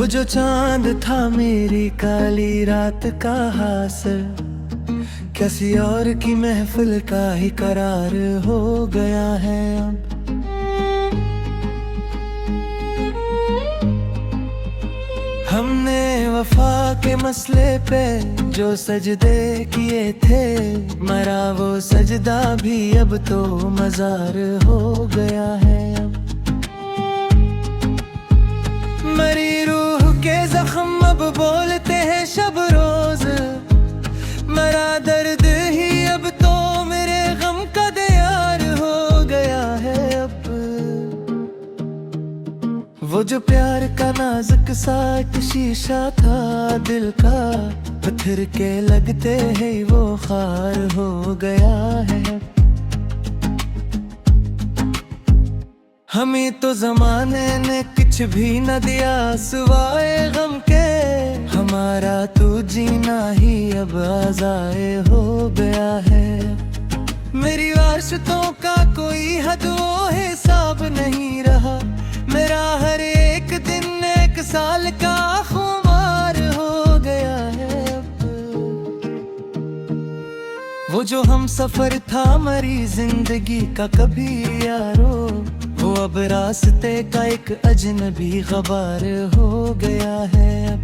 वो जो चांद था मेरी काली रात का हासिल, किसी और की महफिल का ही करार हो गया है अब। हमने वफा के मसले पे जो सजदे किए थे, मरा वो सजदा भी अब तो मजार हो गया है अब। मरी रूह के जख्म अब बोलते हैं शब रोज, मरा दर्द ही अब तो मेरे गम का दियार हो गया है अब। वो जो प्यार का नाजुक सा एक शीशा था दिल का, पत्थर के लगते ही वो खार हो गया है। हमें तो जमाने ने कुछ भी न दिया सिवाय गम के, हमारा तो जीना ही अब आज़ाए हो गया है। मेरी वारसतों का कोई हद वो हिसाब नहीं रहा, मेरा हर एक दिन एक साल का खुमार हो गया है अब। वो जो हम सफर था मरी जिंदगी का कभी यारो, वो अब रास्ते का एक अजनबी गबार हो गया है अब।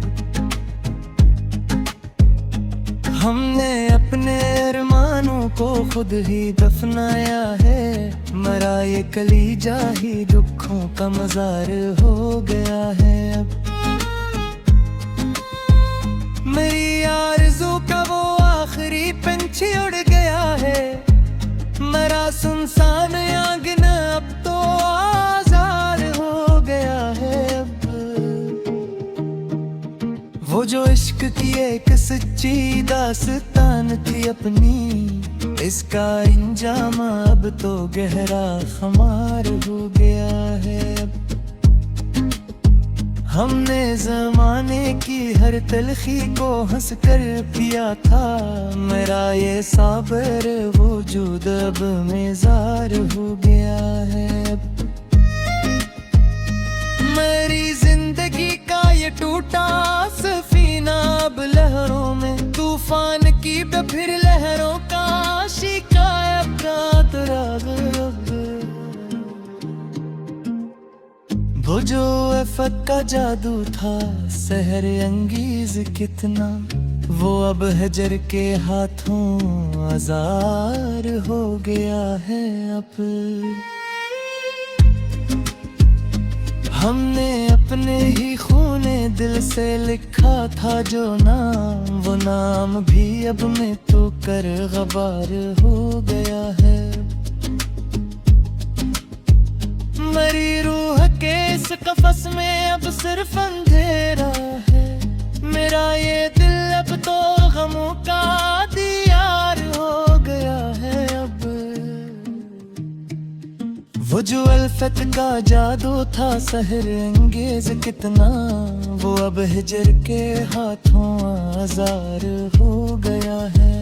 हमने अपने अरमानों को खुद ही दफनाया है, मरा ये कलीजा ही दुखों का मजार हो गया है अब। मेरी आरज़ू का वो आखिरी पंछी उड़ गया है, मरा सुनसान आंगन अब तो आज़ार हो गया है अब। वो जो इश्क की एक सच्ची दास्तान थी अपनी, इसका इंजाम अब तो गहरा खुमार हो गया है अब। हमने जमाने की हर तलखी को हंस कर पिया था, मेरा ये साबर वजूद अब मेजार हो गया है अब। मेरी जिंदगी का ये टूटा सफीना अब लहरों में, तूफान की फिर लहरों का शिकायत का तराग अब। वो जो अफक का जादू था सहर अंगीज कितना, वो अब हजर के हाथों आज़ार हो गया है अब। हमने अपने ही खूने दिल से लिखा था जो नाम, वो नाम भी अब में तो कर गबार हो गया है। मरी रूह के इस कफस में अब सिर्फ अंधेरा है, मेरा ये दिल अब तो गमों का दियार हो गया है अब। वो जो अल्फत का जादू था सहर अंगेज कितना, वो अब हिजर के हाथों आज़ार हो गया है।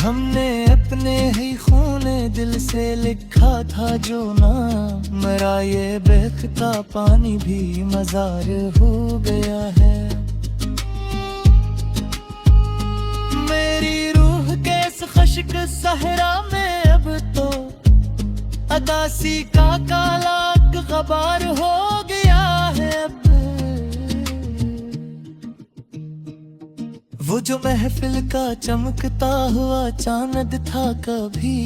हमने अपने ही खूने दिल से लिखा था जो नाम, मरा ये बहता पानी भी मजार हो गया है। मेरी रूह के इस खश्क सहरा में अब तो अदासी का काला गबार हो गया है अब। वो जो महफिल का चमकता हुआ चांद था कभी,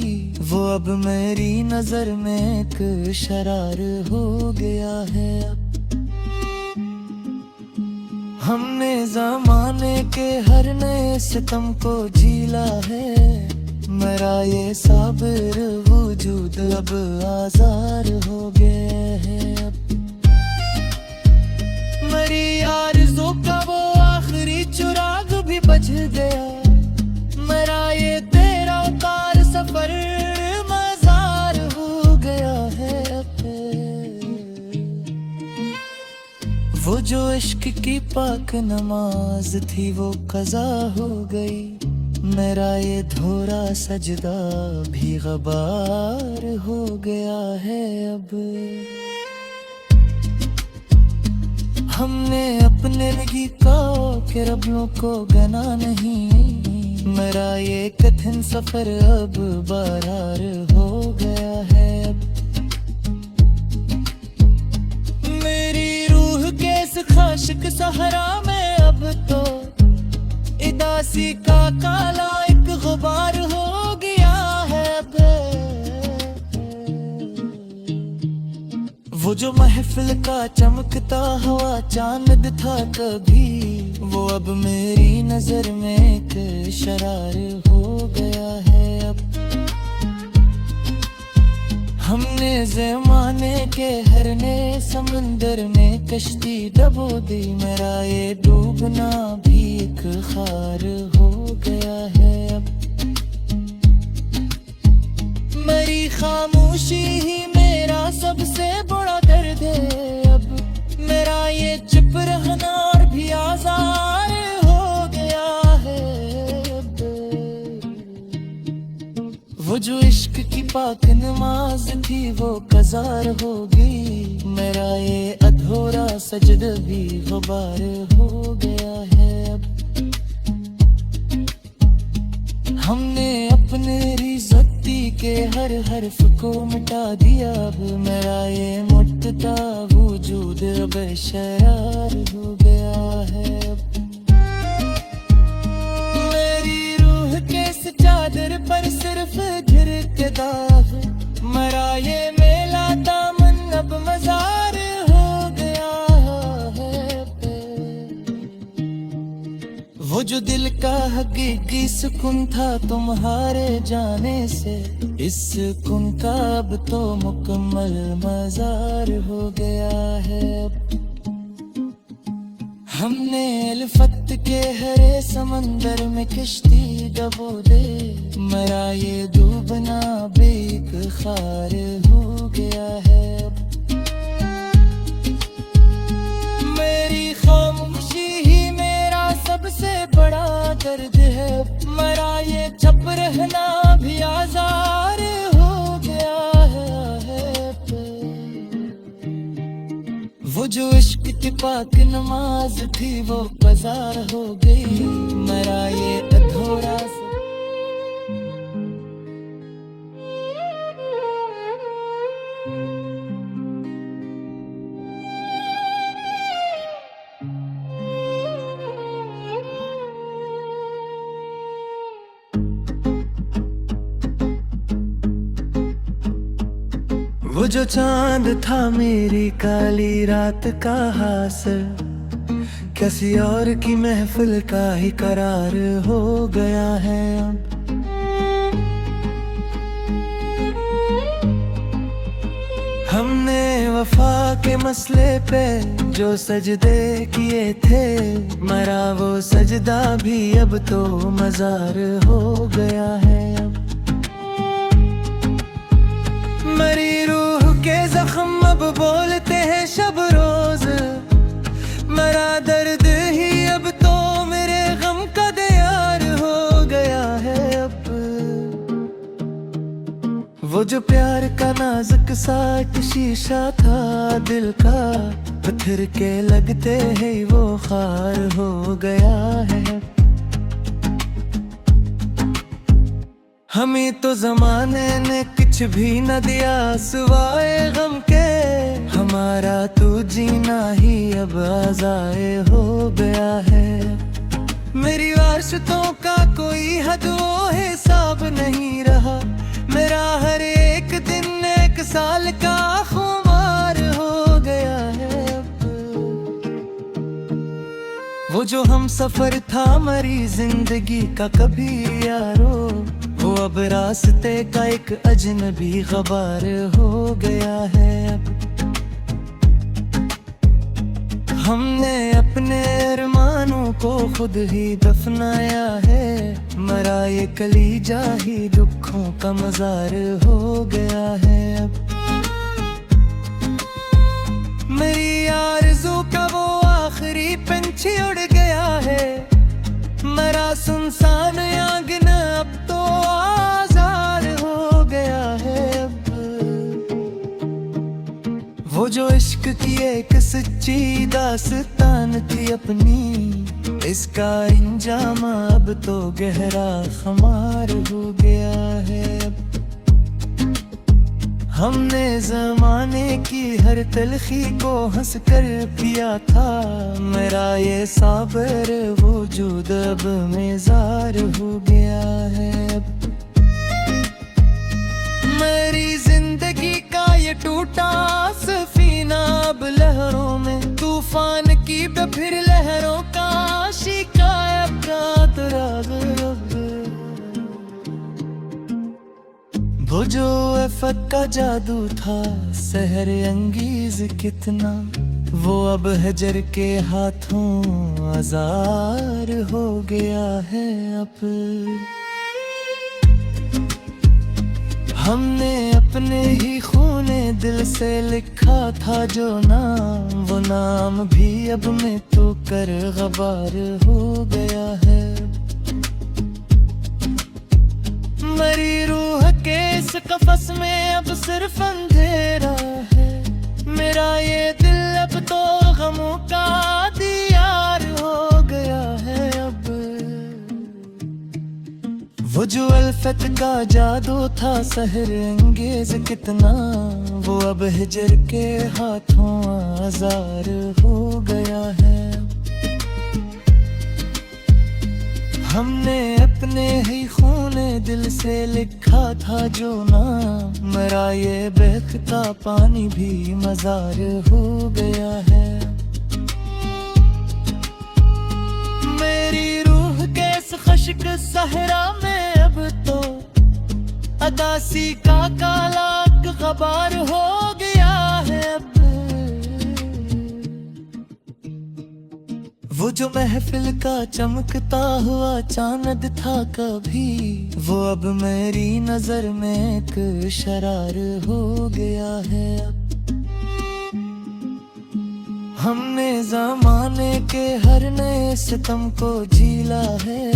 वो अब मेरी नजर में एक शरार हो गया है अब। हमने जमाने के हर नए सितम को झीला है, मरा ये साबिर वजूद अब आज़ार हो गया है अब। मरी आरज़ू का वो आखिरी चुराग भी बच गया, मरा ये तेरा उतार सफर मजार हो गया है अब। वो जो इश्क की पाक नमाज थी वो कज़ा हो गई, मेरा ये धोरा सजदा भी गबार हो गया है अब। हमने अपने गीतों के रबों को गना नहीं। मेरा ये कठिन सफर अब बरार हो गया है। अब मेरी रूह के इस खाशिक सहरा में अब तो इदासी का काला एक गुबार हो गया है। वो जो महफिल का चमकता हुआ चांद था कभी, वो अब मेरी नजर में एक शरार हो गया है। अब हमने ज़माने के हरने समंदर में कश्ती डबो दी। मेरा ये डूबना भी एक खार हो गया है। अब मेरी खामोशी ही मेरा सबसे बड़ा दर्द है। अब मेरा ये चुप रहना और भी आज़ार हो गया है। अब वो जो इश्क की पाक नमाज थी वो कज़ार होगी। मेरा ये अधूरा सजद भी गुबार हो गया है। अब हमने अपने रिज़्ती के हर हर्फ को मिटा दिया। अब मेरा ये मुट्टा वजूद बेशरार हो गया है। अब मेरी रूह के इस चादर पर सिर्फ घिर के दाग, मेरा ये मेला दामन अब मजार हो गया है। वो जो दिल का हकीकी सुकून था तुम्हारे जाने से, इस सुकून का अब तो मुकम्मल मजार हो गया है। हमने अल्फत के हरे समंदर में किश्ती डबो दे। मेरा ये डूबना भी एक खार हो गया है। मेरी खामोशी ही मेरा सबसे बड़ा दर्द है। मेरा ये चुप रहना भी आज़ार हो गया है। वो जो इश्क की पाक नमाज थी वो बाजार हो गई। मेरा ये अधूरा वो जो चांद था मेरी काली रात का हासिल, किसी और की महफिल का ही करार हो गया है। हमने वफा के मसले पे जो सजदे किए थे, मरा वो सजदा भी अब तो मजार हो गया है। मरी रूह के जख्म अब बोलते हैं शब रोज, मरा दर्द ही अब तो मेरे गम का दियार हो गया है। अब वो जो प्यार का नाजुक सा शीशा था दिल का, पत्थर के लगते ही वो खार हो गया है। हमें तो जमाने ने कुछ भी न दिया सिवाय गम के, हमारा तो जीना ही अब आज़ाए हो गया है। मेरी वारसतों का कोई हद वो हिसाब नहीं रहा, मेरा हर एक दिन एक साल का खुमार हो गया है। वो जो हम सफर था मरी जिंदगी का कभी यारो, वो अब रास्ते का एक अजनबी गबार हो गया है। हमने अपने अरमानों को खुद ही दफनाया है, मरा ये कलीजा ही दुखों का मजार हो गया है। मेरी आरज़ू का वो आखिरी पंछी उड़ गया है, मरा सुनसान आंगन अब तो आज़ाद हो गया है। वो जो इश्क इश्क की एक सच्ची दास्तान थी अपनी, इसका इंजाम अब तो गहरा खुमार हो गया है। हमने जमाने की हर तलखी को हंस कर पिया था, मेरा ये साबर वजूद अब मेजार हो गया है। मेरी जिंदगी का ये टूटा सफीना अब लहरों में, तूफान की फिर लहरों का शिकायत वो जो अफक का जादू था सहर अंगीज कितना, वो अब हजर के हाथों आजार हो गया है। अब हमने अपने ही खूने दिल से लिखा था जो नाम, वो नाम भी अब में तो कर गबार हो गया है। मरी रूह के इस कफस में अब सिर्फ अंधेरा है, मेरा ये दिल अब तो गमों का दियार हो गया है। अब वो जो अल्फत का जादू था सहर अंगेज कितना, वो अब हिजर के हाथों आजार हो गया है। हमने अपने ही खूने दिल से लिखा था जो नाम, मेरा ये बहता पानी भी मजार हो गया है। मेरी रूह के इस खश्क सहरा में अब तो अदासी का काला गबार हो गया है। अब वो जो महफिल का चमकता हुआ चांद था कभी, वो अब मेरी नजर में एक शरार हो गया है। हमने जमाने के हर नए सितम को झीला है,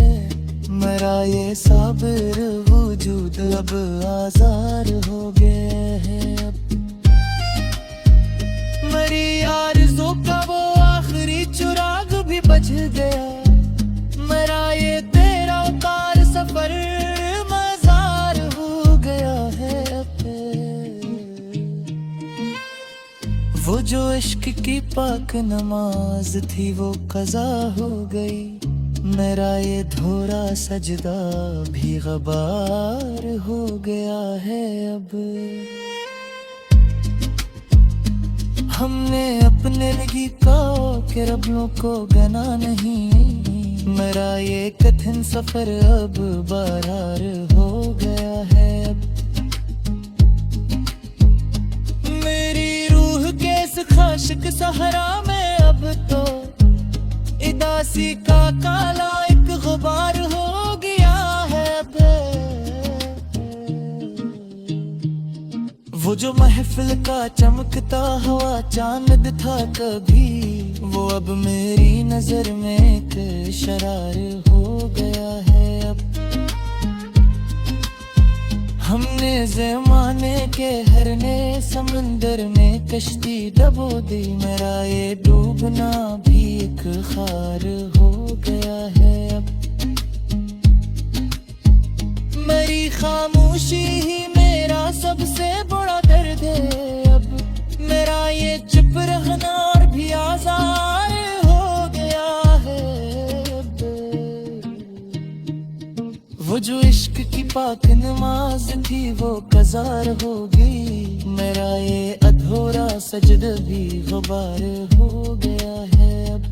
मेरा ये साबिर वजूद अब आजार हो गया है। मेरी आरज़ू का वो आखिरी चुराग भी बच गया, मेरा ये तेरा उतार सफर मजार हो गया है। वो जो इश्क की पाक नमाज थी वो कज़ा हो गई, मेरा ये धोरा सजदा भी गबार हो गया है। अब हमने अपने गीतों के रबलों को गना नहीं, मेरा ये कठिन सफर अब बरार हो गया है। अब मेरी रूह के इस खाशिक सहरा में अब तो इदासी का काला एक गुबार हो गया है। अब वो जो महफिल का चमकता हुआ चांद था कभी, वो अब मेरी नजर में एक शरार हो गया है। अब हमने ज़माने के हर नए समंदर में कश्ती डबो दी, मेरा ये डूबना भी एक खार हो गया है। अब मेरी खामोशी ही मेरा सबसे बड़ा दर्द है। अब मेरा ये चुप रहना और भी आजार हो गया है। अब वो जो इश्क की पाक नमाज थी वो कज़ार हो गई, मेरा ये अधूरा सजद भी गुबार हो गया है। अब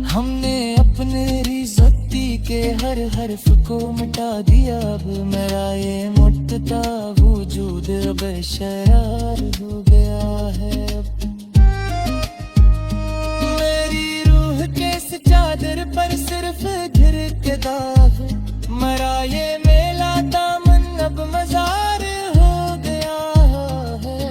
हमने अपने रिज़्ती के हर हर्फ को मिटा दिया, अब मेरा ये मुट्टा वजूद अब शरार हो गया है। मेरी रूह के इस चादर पर सिर्फ घिर के दाग, मेरा ये मेला दामन अब मजार हो गया है।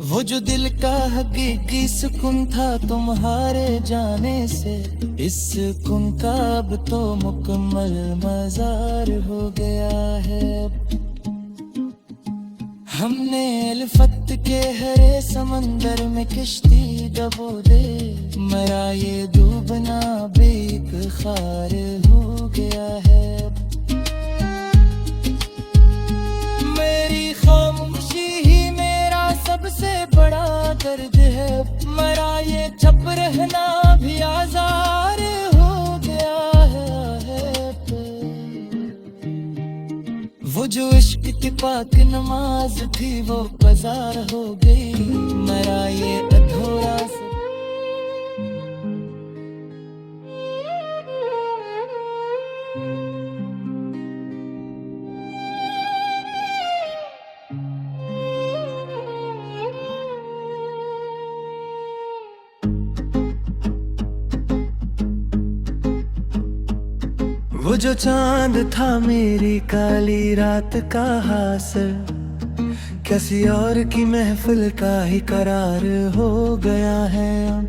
वो जो दिल का हकीकी सुकून था तुम्हारे जाने से, इस सुकून का अब तो मुकम्मल मजार हो गया है। हमने अल्फत के हरे समंदर में किश्ती डबो दे, मरा ये डूबना बेक खार हो गया है। मेरी खामोशी ही मेरा सबसे बड़ा दर्द है, मरा ये चुप रहना भी आजार हो गया है। वो जो इश्क की पाक नमाज थी वो बाजार हो गई, मरा ये अधूरा सा। वो जो चांद था मेरी काली रात का हासिल, किसी और की महफिल का ही करार हो गया है अब।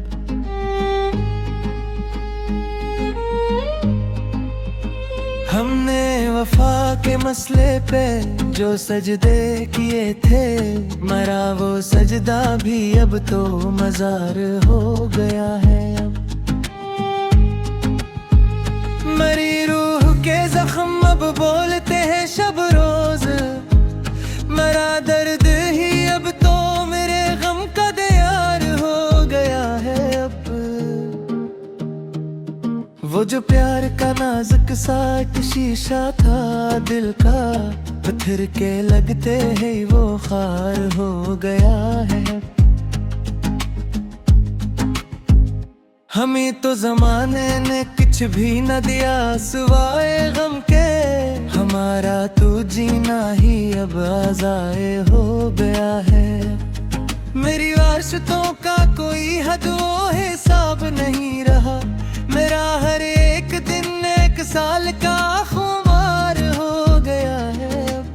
हमने वफा के मसले पे जो सजदे किए थे, मरा वो सजदा भी अब तो मजार हो गया है अब। मरी रूह के जख्म अब बोलते हैं शब रोज, मरा दर्द ही अब तो मेरे गम का दियार हो गया है अब। वो जो प्यार का नाजुक सा शीशा था दिल का, पत्थर के लगते ही वो खार हो गया है। हमें तो जमाने ने कुछ भी न दिया सिवाय गम के, हमारा तो जीना ही अब आज़ाए हो गया है। मेरी आशिकों का कोई हद वो हिसाब नहीं रहा, मेरा हर एक दिन एक साल का खुमार हो गया है अब।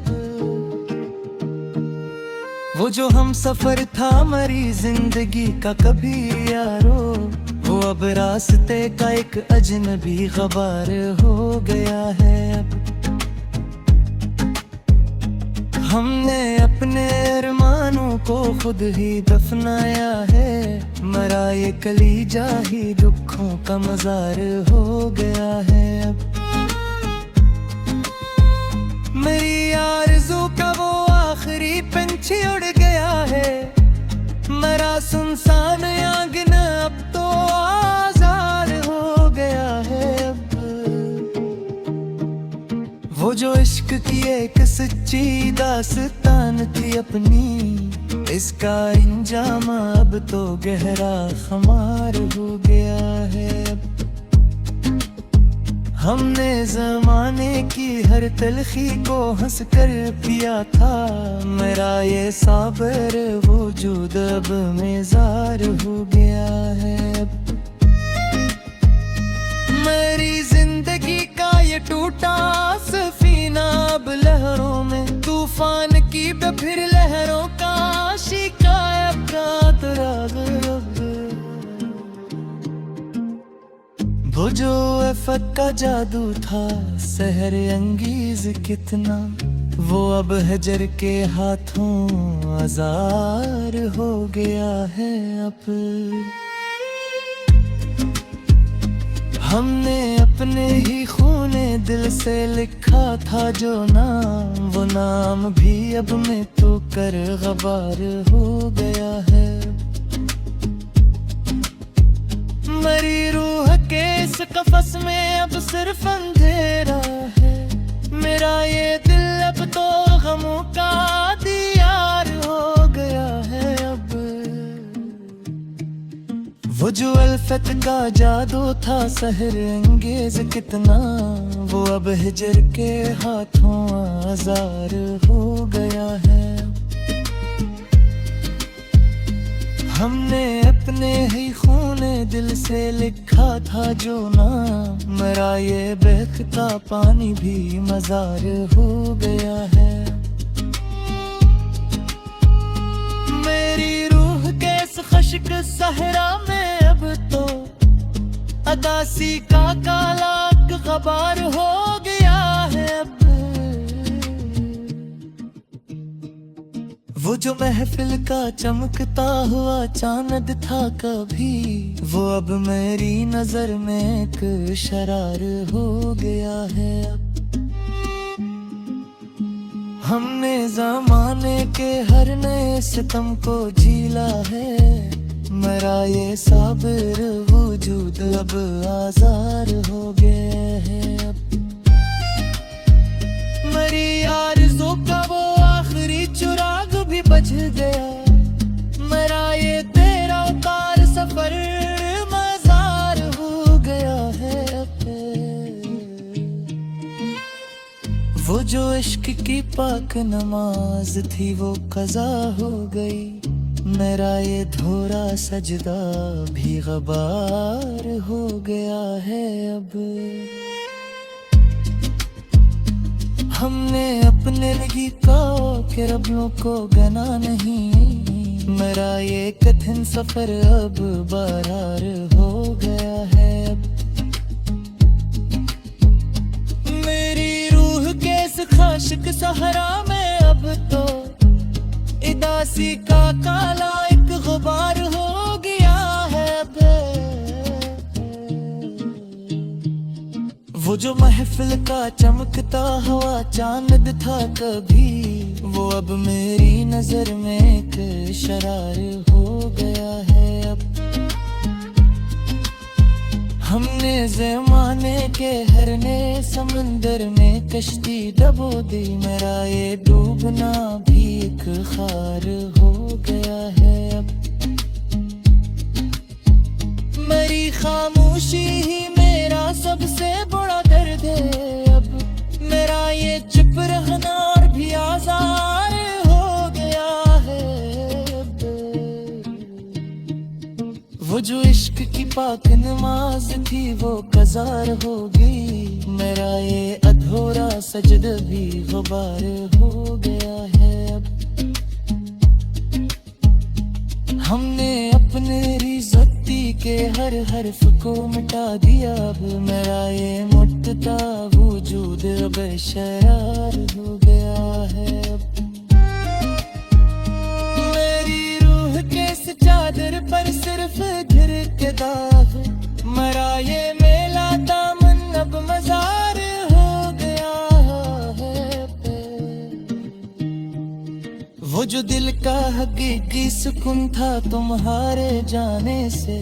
वो जो हम सफर था मरी जिंदगी का कभी यारो, वो अब रास्ते का एक अजनबी गबार हो गया है अब। हमने अपने अरमानों को खुद ही दफनाया है, मरा ये कलीजा ही दुखों का मजार हो गया है अब। मेरी आरज़ू का वो आखिरी पंछी उड़ गया है, मरा सुनसान आंगन अब तो आजार हो गया है अब। वो जो इश्क की एक सच्ची दास्तान थी अपनी, इसका इंजाम अब तो गहरा खुमार हो गया है अब। हमने जमाने की हर तलखी को हंस कर पिया था, मेरा ये साबर वजूद अब मेजार हो गया है अब। मेरी जिंदगी का ये टूटा सफीना अब लहरों में, तूफान की फिर लहरों का शिकायत का तराग। वो जो अफक का जादू था सहर अंगीज कितना, वो अब हजर के हाथों आजार हो गया है अब। हमने अपने ही खूने दिल से लिखा था जो नाम, वो नाम भी अब में तो कर गबार हो गया है। मरी रूह के इस कफस में अब सिर्फ अंधेरा है, मेरा ये दिल अब तो गमों का दियार हो गया है अब। वो जो अल्फत का जादू था सहर अंगेज कितना, वो अब हिजर के हाथों आजार हो गया है। हमने अपने ही खूने दिल से लिखा था जो नाम, मरा ये बहता पानी भी मजार हो गया है। मेरी रूह के इस खश्क सहरा में अब तो अदासी का काला गबार हो गया है अब। वो जो महफिल का चमकता हुआ चांद था कभी, वो अब मेरी नजर में एक शरार हो गया है। हमने ज़माने के हर नए सितम को झीला है, मेरा ये साबिर वजूद अब आज़ार हो गया है। मेरी आरज़ू का वो आखिरी चिराग भी बुझ गया, मेरा ये तेरा कार सफर मज़ार हो गया है। वो जो इश्क की पाक नमाज थी वो कज़ा हो गई, मेरा ये धोरा सजदा भी गबार हो गया है। अब हमने अपने लगी के रबों को गना नहीं, मेरा ये कठिन सफर अब बरार हो गया है। मेरी रूह के इस खाशिक सहरा में अब तो इदासी का काला एक गुबार हो गया है। वो जो महफिल का चमकता हुआ चांद था कभी, वो अब मेरी नजर में एक शरार हो गया है। अब हमने ज़माने के हर नए समंदर में कश्ती डबो दी, मेरा ये डूबना भी एक खार हो गया है। अब मेरी खामोशी ही मेरा सबसे बड़ा दर्द है, अब मेरा ये चुप रहना और भी आज़ार हो गया है। वो जो इश्क की पाक नमाज थी वो कज़ार हो गई, मेरा ये अधूरा सजद भी गुबार हो गया है। अब हमने अपने रिज़्ज़ती के हर हर्फ को मिटा दिया, अब मेरा ये मुट्टा वजूद अब शरार हो गया है। मेरी रूह के इस चादर पर सिर्फ घिर के दाग, मेरा ये मेला दामन अब मज़ार हो गया है। वो जो दिल का हकीकी सुकून था तुम्हारे जाने से,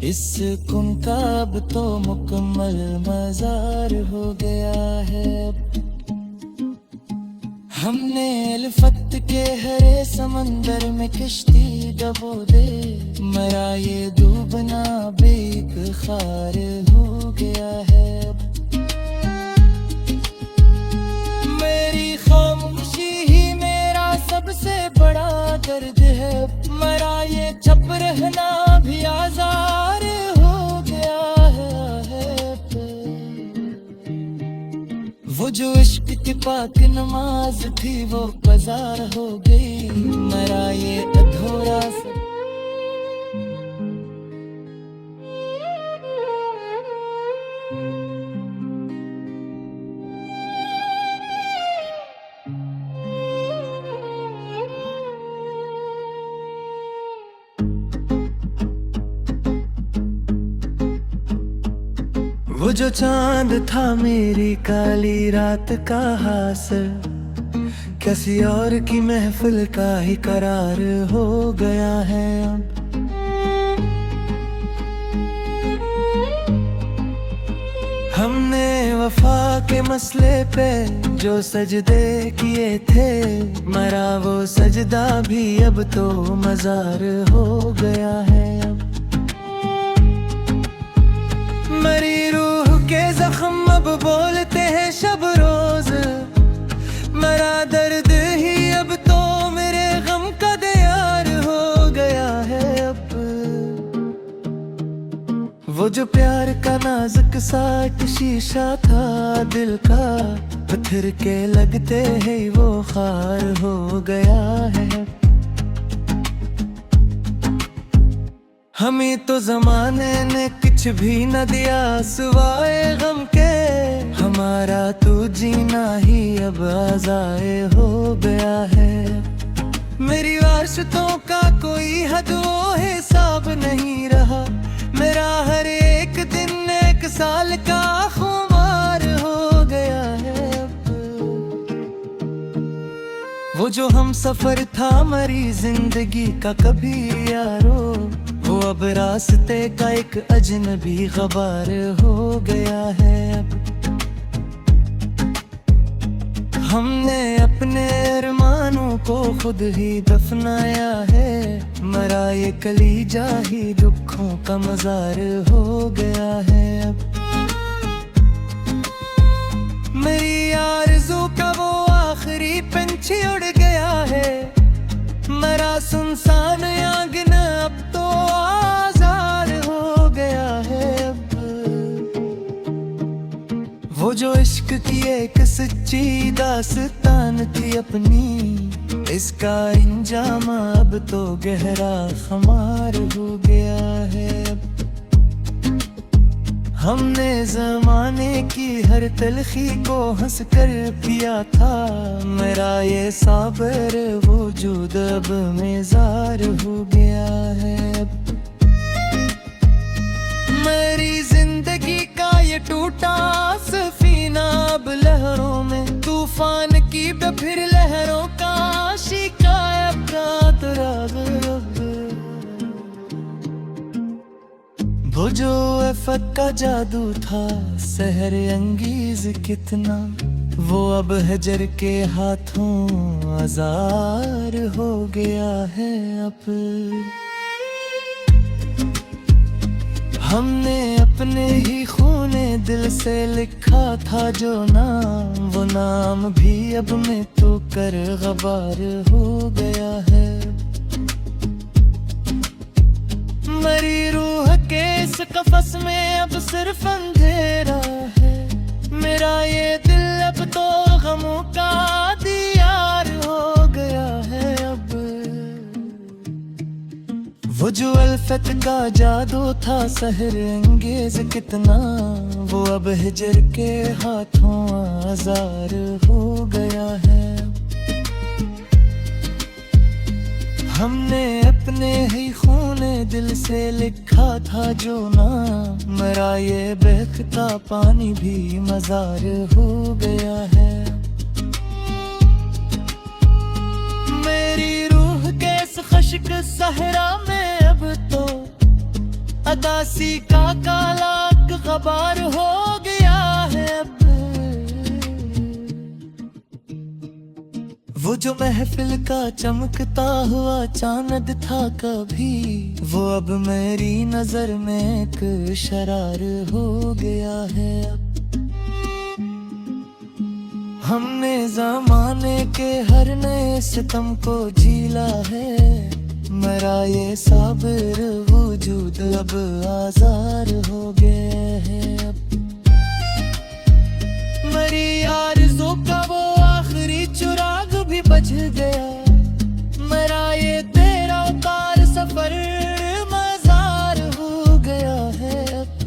इस सुकून का अब तो मुकम्मल मज़ार हो गया है। हमने अल्फत के हरे समंदर में किश्ती डबो दे, मेरा ये डूबना भी एक खार हो गया है। मेरी खामोशी ही मेरा सबसे बड़ा दर्द है, मेरा ये चुप रहना भी आज़ार हो गया है। वो जो इश्क की पाक नमाज थी वो कज़ार हो गई, मेरा ये अधूरा वो जो चांद था मेरी काली रात का हासिल, किसी और की महफिल का ही करार हो गया है। अब हमने वफा के मसले पे जो सजदे किए थे, मरा वो सजदा भी अब तो मज़ार हो गया है। अब मरी रूह के जख्म अब बोलते हैं शब रोज, मेरा दर्द ही अब तो मेरे गम का दियार हो गया है। अब वो जो प्यार का नाजुक साट शीशा था दिल का, पत्थर के लगते ही वो खार हो गया है। हमें तो जमाने ने कुछ भी न दिया सिवाय गम के, हमारा तो जीना ही अब आज़ाए हो गया है। मेरी आशतों का कोई हद वो हिसाब नहीं रहा। मेरा हर एक दिन एक साल का खुमार हो गया है अब। वो जो हम सफर था मरी जिंदगी का कभी यारो, वो अब रास्ते का एक अजनबी गबार हो गया है अब। हमने अपने अरमानों को खुद ही दफनाया है, मरा ये कलीजा ही दुखों का मजार हो गया है अब। मेरी आरज़ू का वो आखिरी पंछी उड़ गया है, मरा सुनसान आंगन अब तो आज़ार हो गया है अब। वो जो इश्क की एक सच्ची दास्तान थी अपनी, इसका इंजाम अब तो गहरा खुमार हो गया है अब। हमने ज़माने की हर तलखी को हंस कर पिया था, मेरा ये साबर वजूद अब मेज़ार हो गया है अब। मेरी जिंदगी का ये टूटा सफीना अब लहरों में, तूफान की फिर लहरों का शिकायत का तराग अब। वो जो अफक का जादू था सहर अंगीज कितना, वो अब हजर के हाथों आज़ार हो गया है अब। हमने अपने ही खूने दिल से लिखा था जो नाम, वो नाम भी अब में तो कर गबार हो गया है। मरी रूह के इस कफस में अब सिर्फ अंधेरा है, मेरा ये दिल अब तो गमों का दियार हो गया है अब। वो जो अल्फत का जादू था सहर अंगेज कितना, वो अब हिजर के हाथों आज़ार हो गया है। हमने अपने ही खूने दिल से लिखा था जो नाम, मरा ये बहता पानी भी मजार हो गया है। मेरी रूह के इस खश्क सहरा में अब तो अदासी का काला गबार हो गया है अब। वो जो महफिल का चमकता हुआ चांद था कभी, वो अब मेरी नजर में एक शरार हो गया है अब। हमने ज़माने के हर नए सितम को झीला है, मरा ये साबिर वजूद अब आज़ार हो गया है अब। मरी आरज़ू का वो आखिरी चुराग भी बज गया, मरा ये तेरा उतार सफर मज़ार हो गया है अब।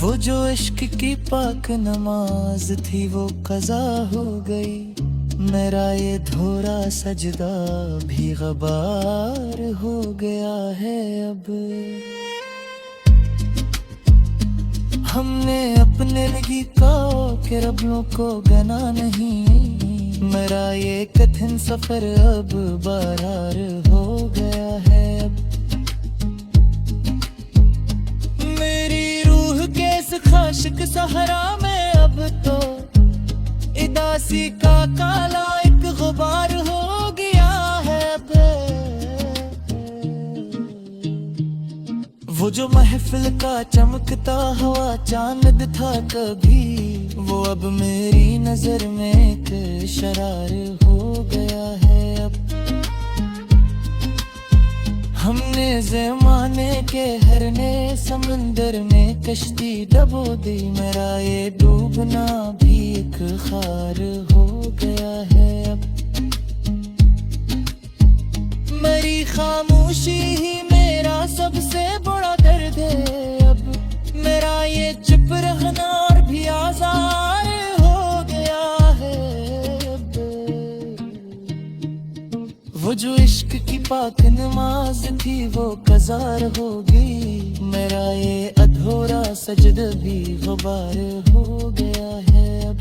वो जो इश्क की पाक नमाज थी वो कज़ा हो गई, मेरा ये धोरा सजदा भी गबार हो गया है अब। हमने अपने लगी के रबों को गना नहीं, मेरा ये कठिन सफर अब बरार हो गया है अब। मेरी रूह के इस खाशिक सहरा में अब तो इदासी का काला एक गुबार हो गया है अब। वो जो महफिल का चमकता हुआ चांद था कभी, वो अब मेरी नजर में एक शरार हो गया है अब। हमने ज़माने के हर नए समंदर में कश्ती डबो दी, मेरा ये डूबना भी एक खार हो गया है अब। मेरी खामोशी ही मेरा सबसे बड़ा दर्द है अब, मेरा ये चुप रहना और भी आज़ार हो गया है अब। वो जो इश्क की पाक नमाज थी वो कज़ार हो गई, मेरा ये अधूरा सजद भी गुबार हो गया है। अब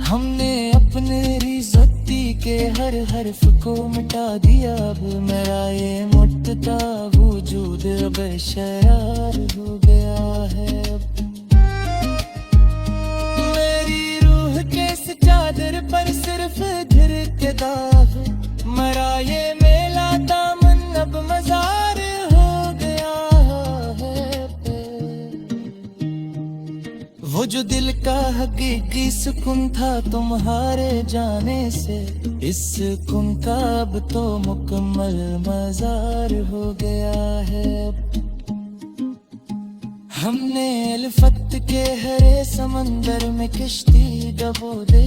हमने अपने रिज़्ज़ती के हर हर्फ को मिटा दिया, अब मेरा ये मुट्ता वजूद बेशरार हो गया है। अब मेरी रूह के इस चादर पर सिर्फ घिर के दाग, मरा ये मेला दामन अब मजार हो गया है। वो जो दिल का हकीकी सुकून था तुम्हारे जाने से, इस सुकून का अब तो मुकम्मल मजार हो गया है। हमने अल्फत के हरे समंदर में किश्ती डबो दे,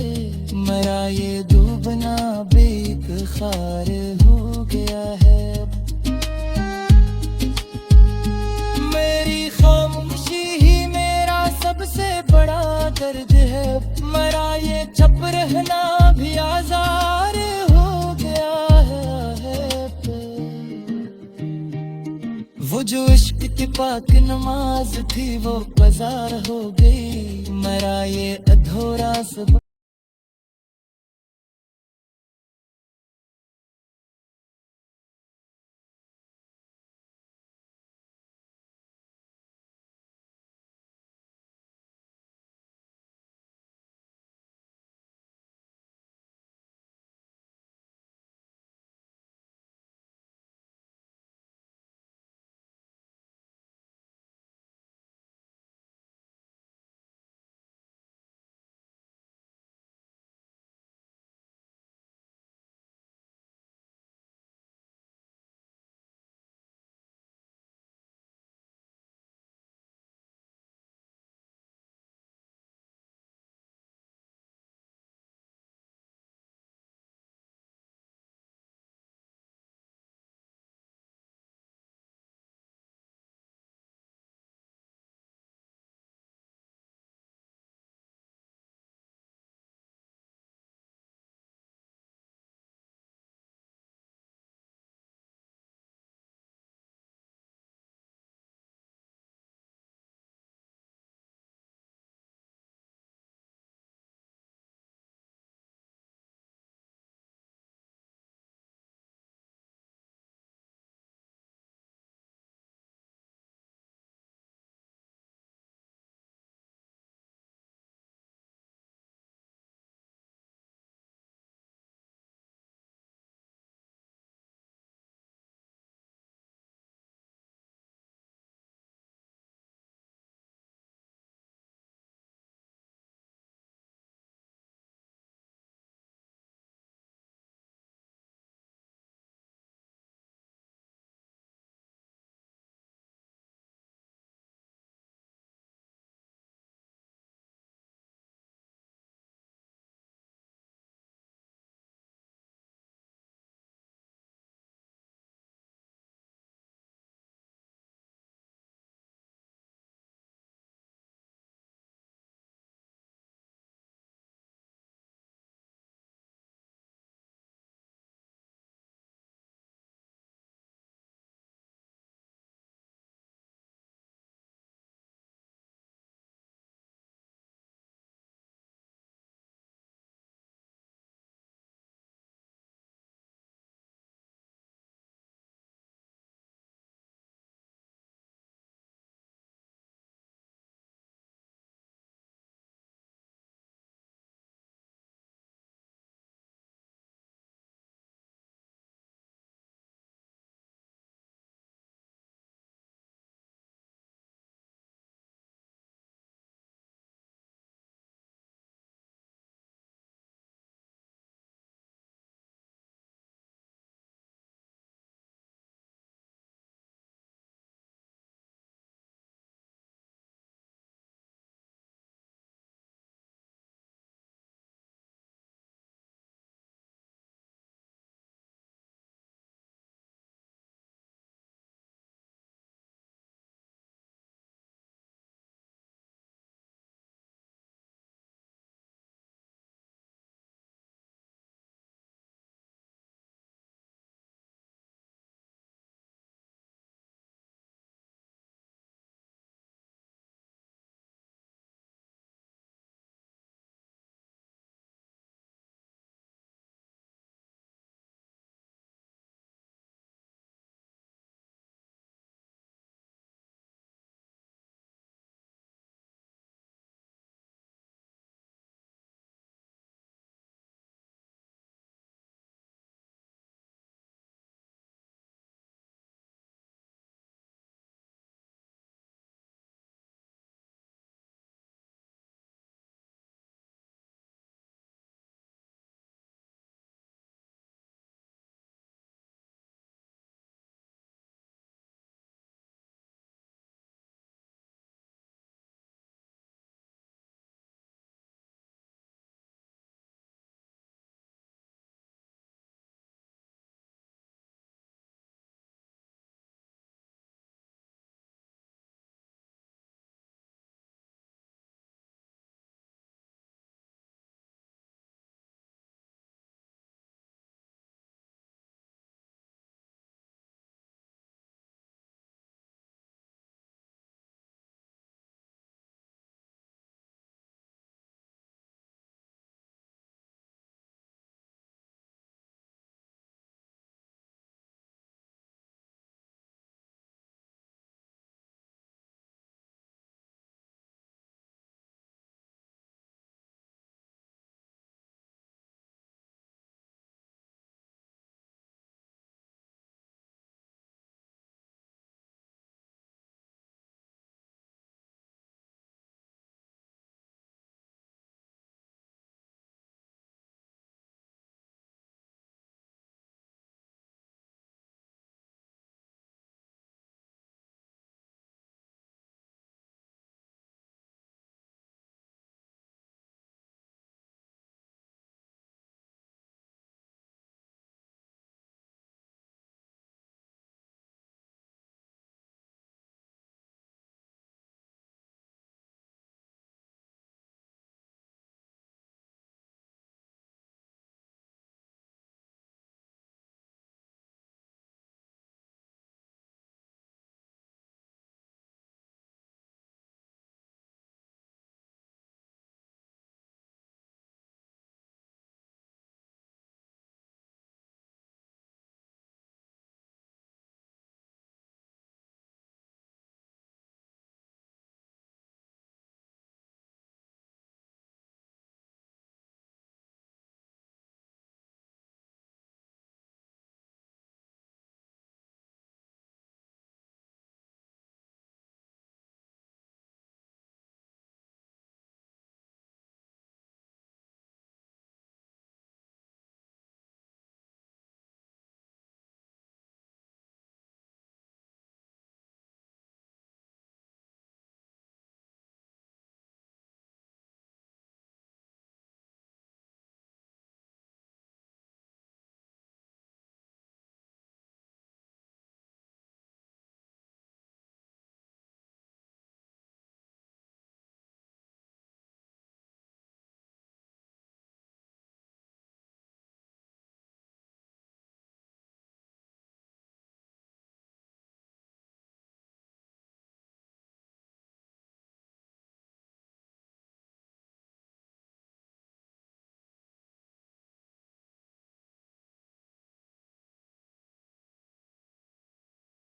मरा ये डूबना बेक खार हो गया है। मेरी खामोशी ही मेरा सबसे बड़ा दर्द है, मरा ये चुप रहना भी आजार हो गया है। वो जो इश्क की पाक नमाज थी वो बाजार हो गई, मरा ये अधूरा सब